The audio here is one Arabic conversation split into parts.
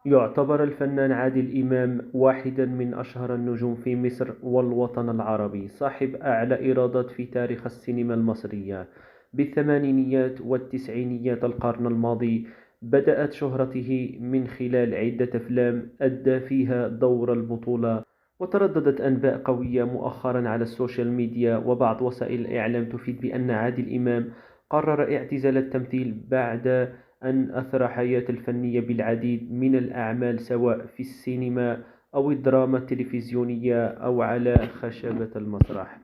يعتبر الفنان عادل إمام واحدا من أشهر النجوم في مصر والوطن العربي، صاحب أعلى إيرادات في تاريخ السينما المصرية. بالثمانينيات والتسعينيات القرن الماضي بدأت شهرته من خلال عدة أفلام أدى فيها دور البطولة، وترددت أنباء قوية مؤخرا على السوشيال ميديا وبعض وسائل الإعلام تفيد بأن عادل إمام قرر اعتزال التمثيل بعد أن أثرى حياته الفنية بالعديد من الأعمال سواء في السينما أو الدراما التلفزيونية أو على خشبة المسرح.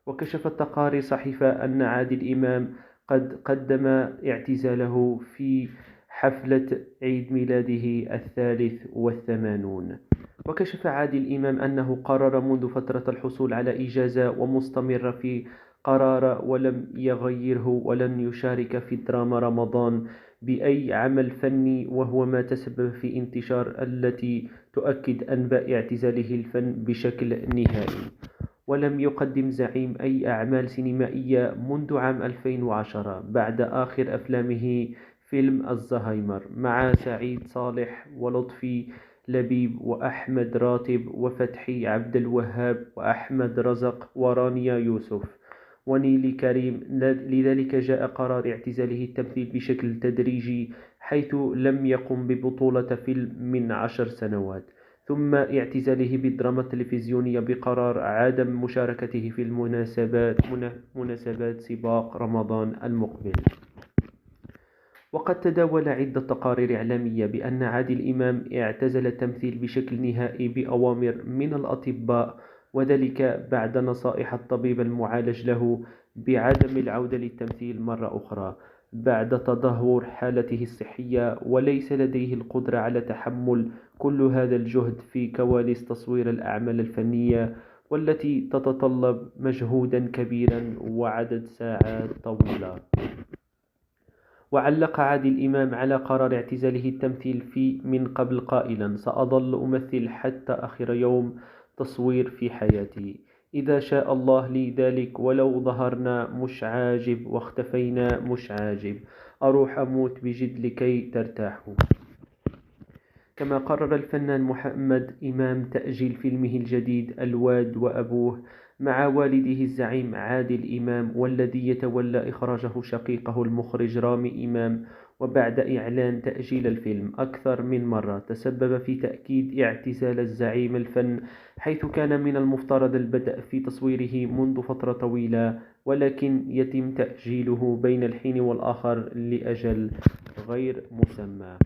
وكشفت تقارير صحيفة أن عادل إمام قد قدم اعتزاله في حفلة عيد ميلاده 83. وكشف عادل إمام أنه قرر منذ فترة الحصول على إجازة ومستمر في قرار ولم يغيره ولن يشارك في دراما رمضان بأي عمل فني، وهو ما تسبب في انتشار التي تؤكد أنباء اعتزاله الفن بشكل نهائي. ولم يقدم زعيم أي أعمال سينمائية منذ عام 2010 بعد آخر أفلامه فيلم الزهايمر مع سعيد صالح ولطفي لبيب وأحمد راتب وفتحي عبد الوهاب وأحمد رزق ورانيا يوسف ونيلي كريم. لذلك جاء قرار اعتزاله التمثيل بشكل تدريجي، حيث لم يقم ببطولة فيلم من 10 سنوات، ثم اعتزاله بالدراما التلفزيونية بقرار عدم مشاركته في مناسبات سباق رمضان المقبل. وقد تداول عدة تقارير إعلامية بأن عادل إمام اعتزل التمثيل بشكل نهائي بأوامر من الأطباء، وذلك بعد نصائح الطبيب المعالج له بعدم العودة للتمثيل مرة أخرى بعد تدهور حالته الصحية، وليس لديه القدرة على تحمل كل هذا الجهد في كواليس تصوير الأعمال الفنية، والتي تتطلب مجهودا كبيرا وعدد ساعات طويلة. وعلق عادل إمام على قرار اعتزاله التمثيل من قبل قائلا: سأظل أمثل حتى آخر يوم تصوير في حياتي، إذا شاء الله لي ذلك، ولو ظهرنا مش عاجب واختفينا مش عاجب، أروح أموت بجد لكي ترتاحوا. كما قرر الفنان محمد إمام تأجيل فيلمه الجديد الواد وأبوه مع والده الزعيم عادل إمام، والذي يتولى إخراجه شقيقه المخرج رامي إمام. وبعد إعلان تأجيل الفيلم أكثر من مرة، تسبب في تأكيد اعتزال الزعيم الفن، حيث كان من المفترض البدء في تصويره منذ فترة طويلة، ولكن يتم تأجيله بين الحين والآخر لأجل غير مسمى.